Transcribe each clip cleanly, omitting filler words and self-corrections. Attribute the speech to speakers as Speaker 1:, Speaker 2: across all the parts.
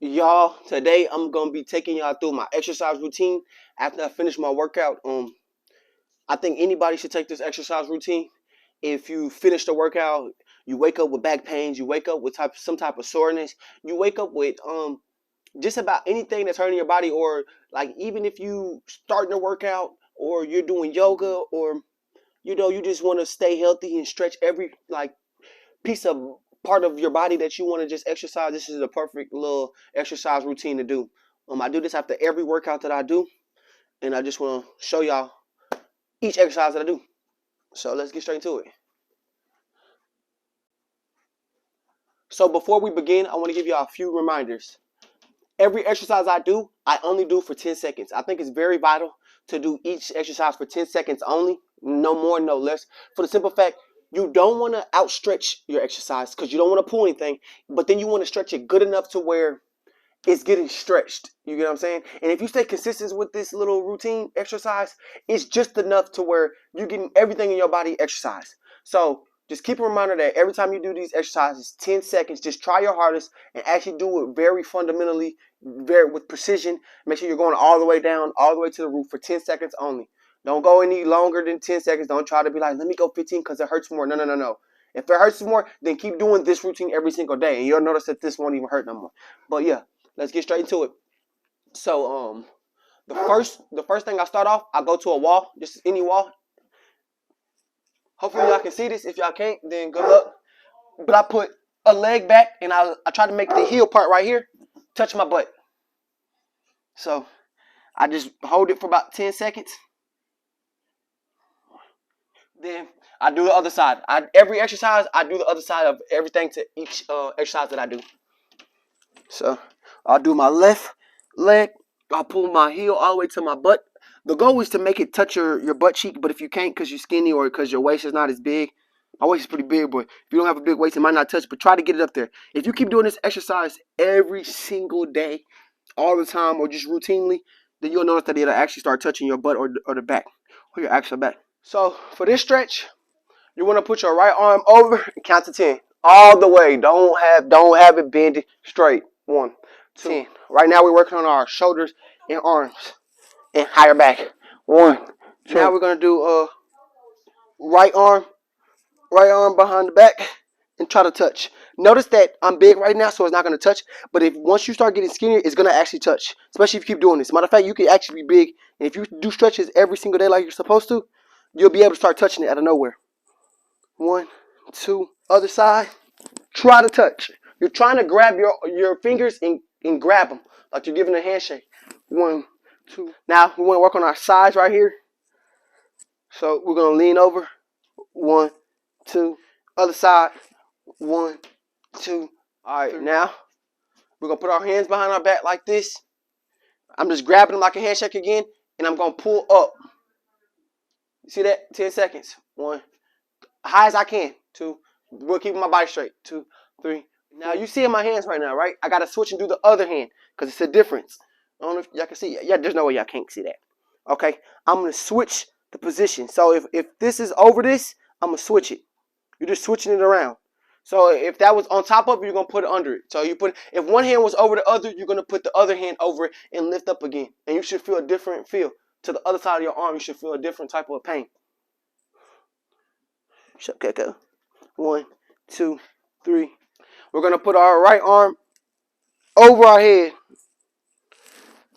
Speaker 1: Y'all, today I'm gonna be taking y'all through my exercise routine after I finish my workout. I think anybody should take this exercise routine. If you finish the workout, you wake up with back pains, you wake up with some type of soreness, you wake up with just about anything that's hurting your body, or like even if you starting to work out or you're doing yoga, or you just want to stay healthy and stretch every like piece of part of your body that you want to just exercise. This is a perfect little exercise routine to do. I do this after every workout that I do, and I just want to show y'all each exercise that I do. So let's get straight to it. So before we begin, I want to give y'all a few reminders. Every exercise I do, I only do for 10 seconds. I think it's very vital to do each exercise for 10 seconds only, no more, no less. For the simple fact, you don't want to outstretch your exercise because you don't want to pull anything, but then you want to stretch it good enough to where it's getting stretched. You get what I'm saying? And if you stay consistent with this little routine exercise, it's just enough to where you're getting everything in your body exercise. So just keep a reminder that every time you do these exercises, 10 seconds, just try your hardest and actually do it very fundamentally, very with precision. Make sure you're going all the way down, all the way to the roof for 10 seconds only. Don't go any longer than 10 seconds. Don't try to be like, let me go 15 because it hurts more. No, no, no, no. If it hurts more, then keep doing this routine every single day, and you'll notice that this won't even hurt no more. But yeah, let's get straight into it. So the first thing I start off, I go to a wall, just any wall. Hopefully y'all can see this. If y'all can't, then good luck. But I put a leg back and I try to make the heel part right here touch my butt. So I just hold it for about 10 seconds. Then I do the other side. Every exercise, I do the other side of everything to each exercise that I do. So I'll do my left leg. I'll pull my heel all the way to my butt. The goal is to make it touch your butt cheek, but if you can't because you're skinny or because your waist is not as big, my waist is pretty big, but if you don't have a big waist, it might not touch, but try to get it up there. If you keep doing this exercise every single day, all the time, or just routinely, then you'll notice that it'll actually start touching your butt or the back, or your actual back. So for this stretch, you want to put your right arm over and count to 10. All the way. Don't have it bended straight. 1, 2, 10. Right now we're working on our shoulders and arms and higher back. 1, 2. Now we're gonna do right arm behind the back and try to touch. Notice that I'm big right now, so it's not gonna touch. But if once you start getting skinnier, it's gonna actually touch. Especially if you keep doing this. Matter of fact, you can actually be big, and if you do stretches every single day like you're supposed to, you'll be able to start touching it out of nowhere. 1, 2, other side. Try to touch. You're trying to grab your fingers and grab them like you're giving a handshake. 1, 2. Now we want to work on our sides right here. So we're gonna lean over. 1, 2. Other side. 1, 2. All right. Now we're gonna put our hands behind our back like this. I'm just grabbing them like a handshake again, and I'm gonna pull up. You see that? 10 seconds. 1. High as I can. 2. We're keeping my body straight. 2, 3. Now you see in my hands right now, right? I gotta switch and do the other hand because it's a difference. I don't know if y'all can see. Yeah, there's no way y'all can't see that. Okay, I'm gonna switch the position. So if this is over this, I'm gonna switch it. You're just switching it around. So if that was on top of it, you're gonna put it under it. So if one hand was over the other, you're gonna put the other hand over it and lift up again. And you should feel a different feel. To the other side of your arm, you should feel a different type of pain. Okay, go. 1, 2, 3. We're going to put our right arm over our head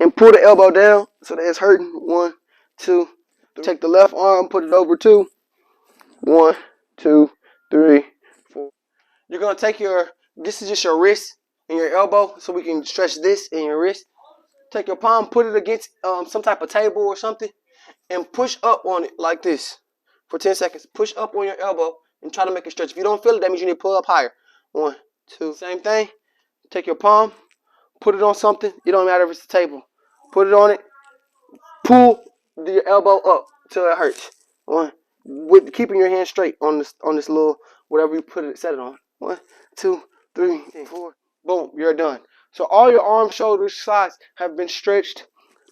Speaker 1: and pull the elbow down so that it's hurting. 1, 2, 3. Take the left arm, put it over 2. 1, 2, 3, 4. You're going to take this is just your wrist and your elbow so we can stretch this in your wrist. Take your palm, put it against some type of table or something, and push up on it like this for 10 seconds. Push up on your elbow and try to make it stretch. If you don't feel it, that means you need to pull up higher. 1, 2. Same thing. Take your palm, put it on something. It don't matter if it's a table. Put it on it. Pull your elbow up till it hurts. 1. With keeping your hand straight on this little whatever you set it on. 1, 2, 3, 4. Boom, you're done. So all your arms, shoulders, sides have been stretched.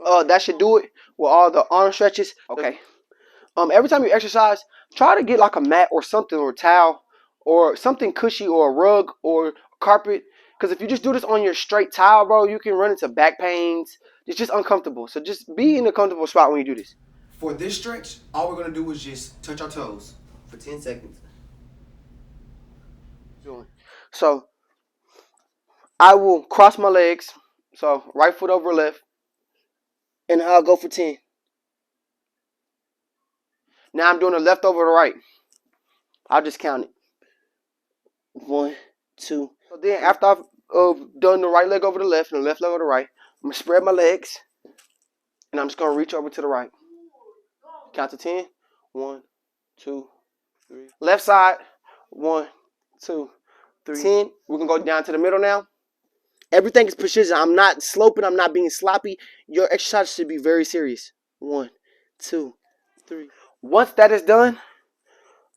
Speaker 1: That should do it with all the arm stretches. Okay. Every time you exercise, try to get like a mat or something, or a towel or something cushy, or a rug or a carpet, Because if you just do this on your straight towel, bro, you can run into back pains. It's just uncomfortable. So just be in a comfortable spot when you do this.
Speaker 2: For this stretch, all we're going to do is just touch our toes for 10 seconds.
Speaker 1: So I will cross my legs. So right foot over left. And I'll go for 10. Now I'm doing the left over the right. I'll just count it. 1, 2. So then after I've done the right leg over the left and the left leg over the right, I'm going to spread my legs. And I'm just going to reach over to the right. Count to 10. 1, 2, 3. Left side. 1, 2, 3. 10. We're going to go down to the middle now. Everything is precision. I'm not sloping. I'm not being sloppy. Your exercise should be very serious. 1, 2, 3. Once that is done,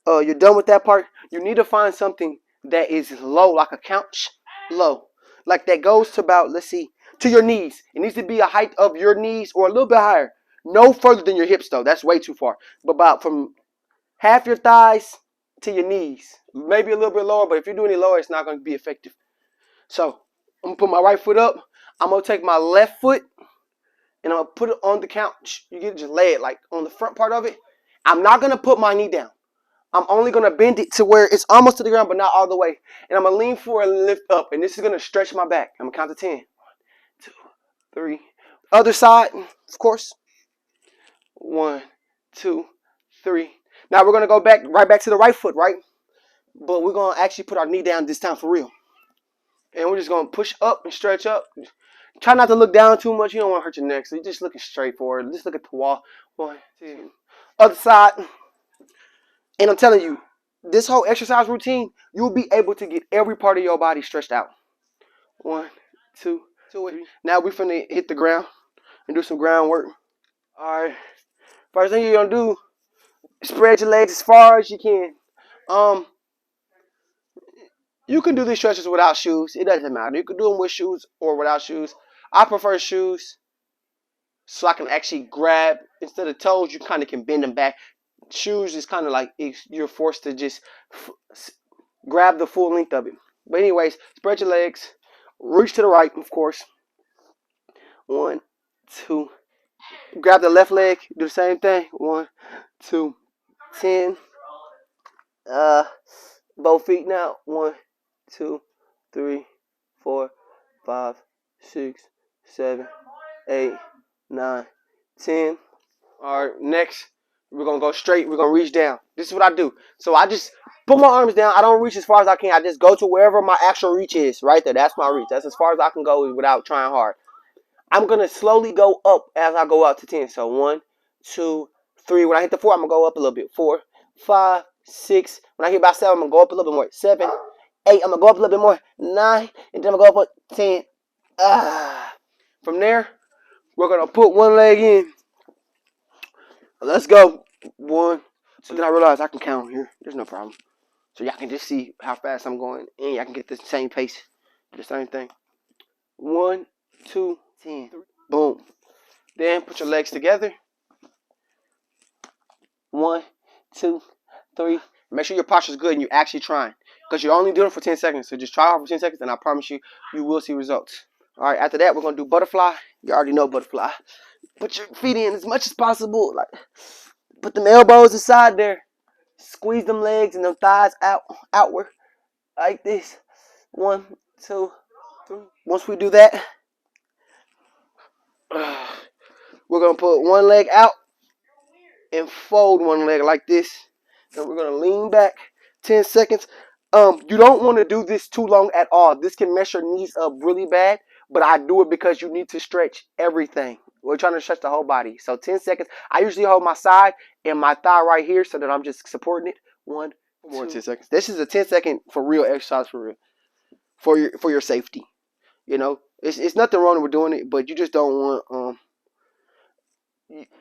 Speaker 1: you're done with that part. You need to find something that is low, like a couch low. Like that goes to about, let's see, to your knees. It needs to be a height of your knees or a little bit higher. No further than your hips, though. That's way too far. But about from half your thighs to your knees. Maybe a little bit lower, but if you do any lower, it's not going to be effective. So I'm going to put my right foot up. I'm going to take my left foot and I'm going to put it on the couch. You can just lay it like on the front part of it. I'm not going to put my knee down. I'm only going to bend it to where it's almost to the ground, but not all the way. And I'm going to lean forward and lift up. And this is going to stretch my back. I'm going to count to 10. 1, 2, 3. Other side, of course. 1, 2, 3. Now we're going to go back right back to the right foot, right? But we're going to actually put our knee down this time for real. And we're just going to push up and stretch up. Try not to look down too much. You don't want to hurt your neck. So you're just looking straight forward. Just look at the wall. 1, 2. Other side. And I'm telling you, this whole exercise routine, you'll be able to get every part of your body stretched out. 1, 2, 3. Now we're finna hit the ground and do some ground work. All right. First thing you're going to do, spread your legs as far as you can. You can do these stretches without shoes. It doesn't matter. You can do them with shoes or without shoes. I prefer shoes so I can actually grab. Instead of toes, you kind of can bend them back. Shoes is kind of like you're forced to just grab the full length of it. But anyways, spread your legs. Reach to the right, of course. 1, 2. Grab the left leg. Do the same thing. 1, 2, 10. Both feet now. 1, 2, 3, 4, 5, 6, 7, 8, 9, 10. All right, next, we're going to go straight. We're going to reach down. This is what I do. So I just put my arms down. I don't reach as far as I can. I just go to wherever my actual reach is. Right there. That's my reach. That's as far as I can go without trying hard. I'm going to slowly go up as I go out to 10. So 1, 2, 3. When I hit the 4, I'm going to go up a little bit. 4, 5, 6. When I hit about 7, I'm going to go up a little bit more. 7, 8. I'm going to go up a little bit more. 9. And then I'm going to go up 10. From there, we're going to put one leg in. Let's go. 1, 2. Then I realized I can count here. There's no problem. So y'all can just see how fast I'm going. And y'all can get the same pace. The same thing. 1, 2, 10. Boom. Then put your legs together. 1, 2, 3. Make sure your posture is good and you're actually trying. Because you're only doing it for 10 seconds. So just try hard for 10 seconds and I promise you, you will see results. Alright, after that, we're going to do butterfly. You already know butterfly. Put your feet in as much as possible. Like, put them elbows inside there. Squeeze them legs and them thighs outward. Like this. 1, 2, 3. Once we do that, we're going to put one leg out and fold one leg like this. And we're going to lean back 10 seconds. You don't want to do this too long at all. This can mess your knees up really bad. But I do it because you need to stretch everything. We're trying to stretch the whole body. So 10 seconds. I usually hold my side and my thigh right here so that I'm just supporting it. 1, 2. More 10 seconds. This is a 10-second for real exercise for real. For your safety. You know, it's nothing wrong with doing it, but you just don't want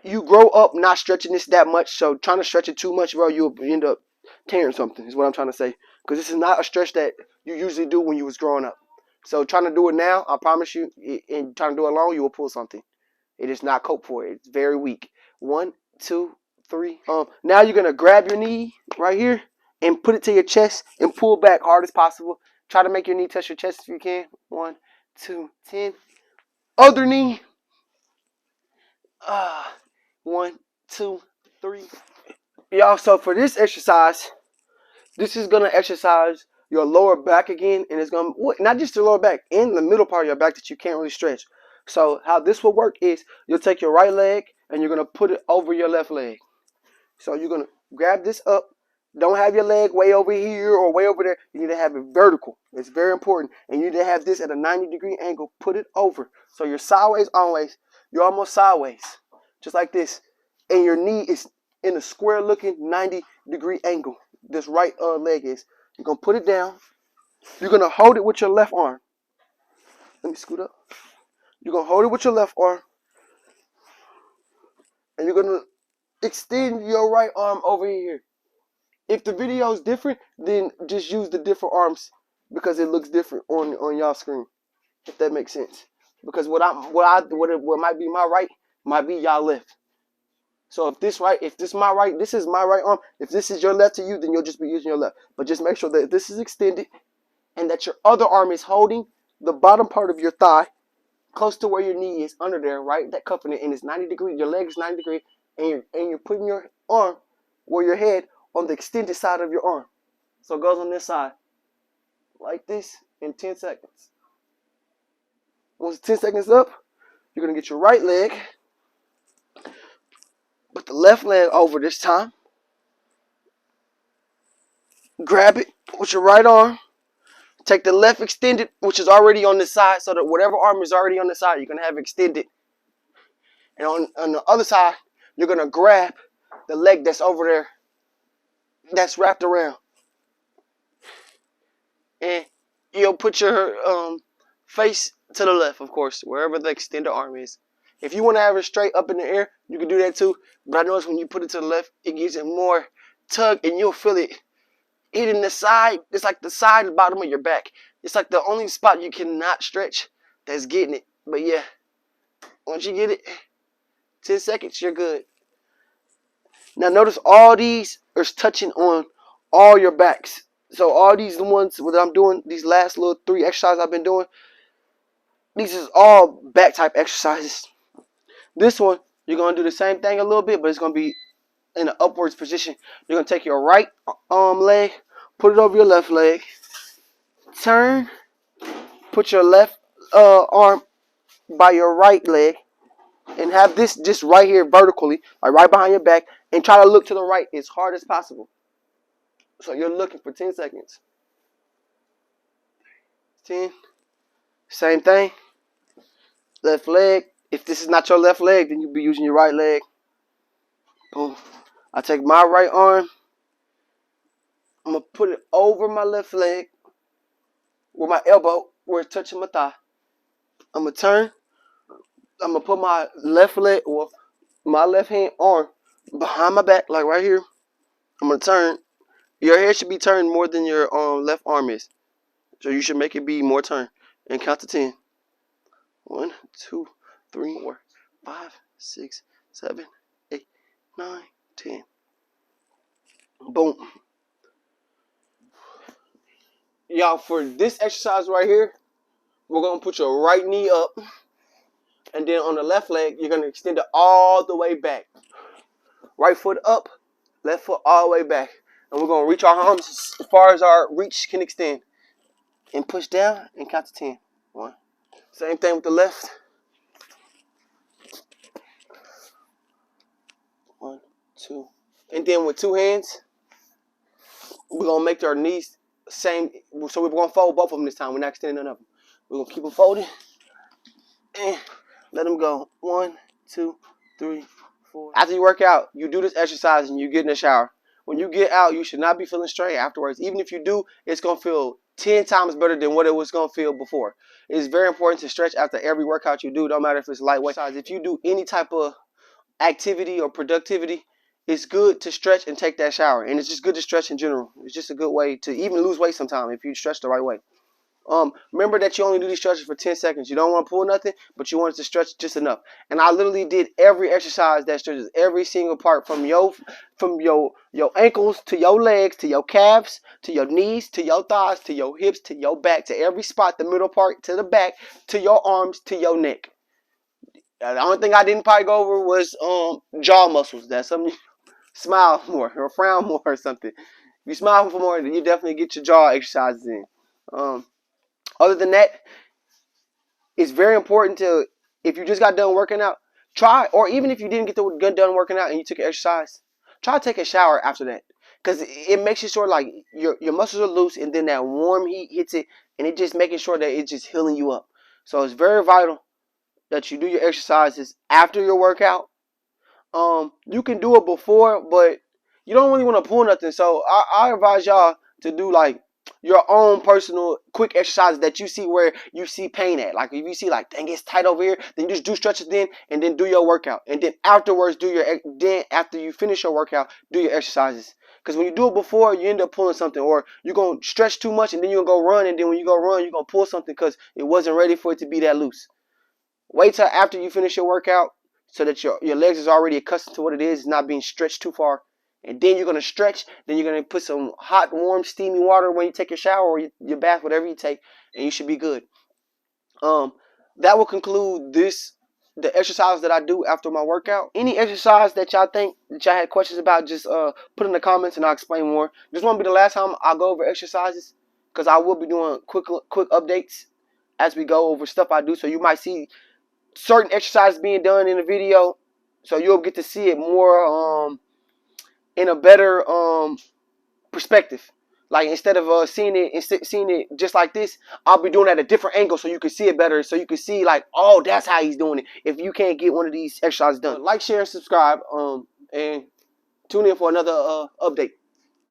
Speaker 1: you grow up not stretching this that much. So trying to stretch it too much, bro, you'll end up tearing something. Is what I'm trying to say. Because this is not a stretch that you usually do when you was growing up. So trying to do it now, I promise you, and trying to do it long, you will pull something. It is not cope for it. It's very weak. 1, 2, 3. Now you're gonna grab your knee right here and put it to your chest and pull back hard as possible. Try to make your knee touch your chest if you can. 1, 2, 10. Other knee. 1, 2, 3. Y'all, so for this exercise, this is gonna exercise your lower back again, and it's gonna not just the lower back, in the middle part of your back that you can't really stretch. So how this will work is you'll take your right leg and you're gonna put it over your left leg. So you're gonna grab this up. Don't have your leg way over here or way over there. You need to have it vertical. It's very important. And you need to have this at a 90-degree angle. Put it over. So you're sideways always. You're almost sideways. Just like this. And your knee is in a square looking 90-degree angle. This right leg is. You're going to put it down. You're going to hold it with your left arm. Let me scoot up. You're going to hold it with your left arm. And you're going to extend your right arm over here. If the video is different, then just use the different arms because it looks different on y'all screen. If that makes sense. Because what might be my right might be y'all left. So if this is my right, this is my right arm. If this is your left to you, then you'll just be using your left. But just make sure that this is extended and that your other arm is holding the bottom part of your thigh close to where your knee is, under there, right? That cuffing it, and it's 90 degrees. Your leg is 90 degrees, and you're putting your arm where your head on the extended side of your arm. So it goes on this side. Like this in 10 seconds. Once 10 seconds up, you're going to get your right leg. Put the left leg over this time. Grab it with your right arm. Take the left extended, which is already on the side, so that whatever arm is already on the side, you're going to have extended. And on the other side, you're going to grab the leg that's over there, that's wrapped around. And you'll put your face to the left, of course, wherever the extended arm is. If you want to have it straight up in the air, you can do that too. But I notice when you put it to the left, it gives it more tug, and you'll feel it hitting the side. It's like the side and bottom of your back. It's like the only spot you cannot stretch that's getting it. But yeah, once you get it, 10 seconds, you're good. Now notice all these are touching on all your backs. So all these ones that I'm doing, these last little 3 exercises I've been doing, these is all back type exercises. This one, you're going to do the same thing a little bit, but it's going to be in an upwards position. You're going to take your right leg, put it over your left leg, turn, put your left arm by your right leg, and have this just right here vertically, like right behind your back, and try to look to the right as hard as possible. So you're looking for 10 seconds. 10. Same thing. Left leg. If this is not your left leg, then you'll be using your right leg. Boom. I take my right arm. I'm going to put it over my left leg with my elbow where it's touching my thigh. I'm going to turn. I'm going to put my left leg, or my left hand arm behind my back, like right here. I'm going to turn. Your head should be turned more than your left arm is. So you should make it be more turned. And count to 10. 1, 2, 3, 4, 5, 6, 7, 8, 9, 10. Boom. Y'all, for this exercise right here, we're going to put your right knee up. And then on the left leg, you're going to extend it all the way back. Right foot up, left foot all the way back. And we're going to reach our arms as far as our reach can extend. And push down and count to 10. 1. Same thing with the left. 1, 2. And then with 2 hands, we're going to make our knees same. So we're going to fold both of them this time. We're not extending none of them. We're going to keep them folded. And let them go. 1, 2, 3, 4. After you work out, you do this exercise and you get in the shower. When you get out, you should not be feeling straight afterwards. Even if you do, it's going to feel 10 times better than what it was going to feel before. It's very important to stretch after every workout you do, no matter if it's lightweight. If you do any type of activity or productivity, it's good to stretch and take that shower. And it's just good to stretch in general. It's just a good way to even lose weight sometimes if you stretch the right way. Remember that you only do these stretches for 10 seconds. You don't want to pull nothing, but you want it to stretch just enough. And I literally did every exercise that stretches every single part from your ankles to your legs to your calves to your knees to your thighs to your hips to your back to every spot, the middle part to the back to your arms to your neck. The only thing I didn't probably go over was jaw muscles. That's something you smile more or frown more or something. If you smile for more, then you definitely get your jaw exercises in. Other than that, it's very important to, if you just got done working out, try, or even if you didn't get done working out and you took an exercise, try to take a shower after that. Because it makes you sort of like your muscles are loose, and then that warm heat hits it, and it just making sure that it's just healing you up. So it's very vital that you do your exercises after your workout. You can do it before, but you don't really want to pull nothing. So I advise y'all to do like your own personal quick exercises that you see where you see pain at. Like if you see like, dang, it's tight over here, then you just do stretches then, and then do your workout, and then afterwards after you finish your workout, do your exercises. Because when you do it before, you end up pulling something, or you're gonna stretch too much, and then you're gonna go run, and then when you go run, you're gonna pull something because it wasn't ready for it to be that loose. Wait till after you finish your workout so that your legs is already accustomed to what it is. It's not being stretched too far. And then you're going to stretch. Then you're going to put some hot, warm, steamy water when you take your shower or your bath, whatever you take, and you should be good. That will conclude the exercise that I do after my workout. Any exercise that y'all think that y'all had questions about, just put in the comments and I'll explain more. This won't be the last time I'll go over exercises, because I will be doing quick updates as we go over stuff I do. So you might see certain exercises being done in the video, so you'll get to see it more in a better perspective. Like instead of seeing it just like this, I'll be doing it at a different angle so you can see it better, so you can see like, oh, that's how he's doing it if you can't get one of these exercises done. Like, share, and subscribe, and tune in for another update.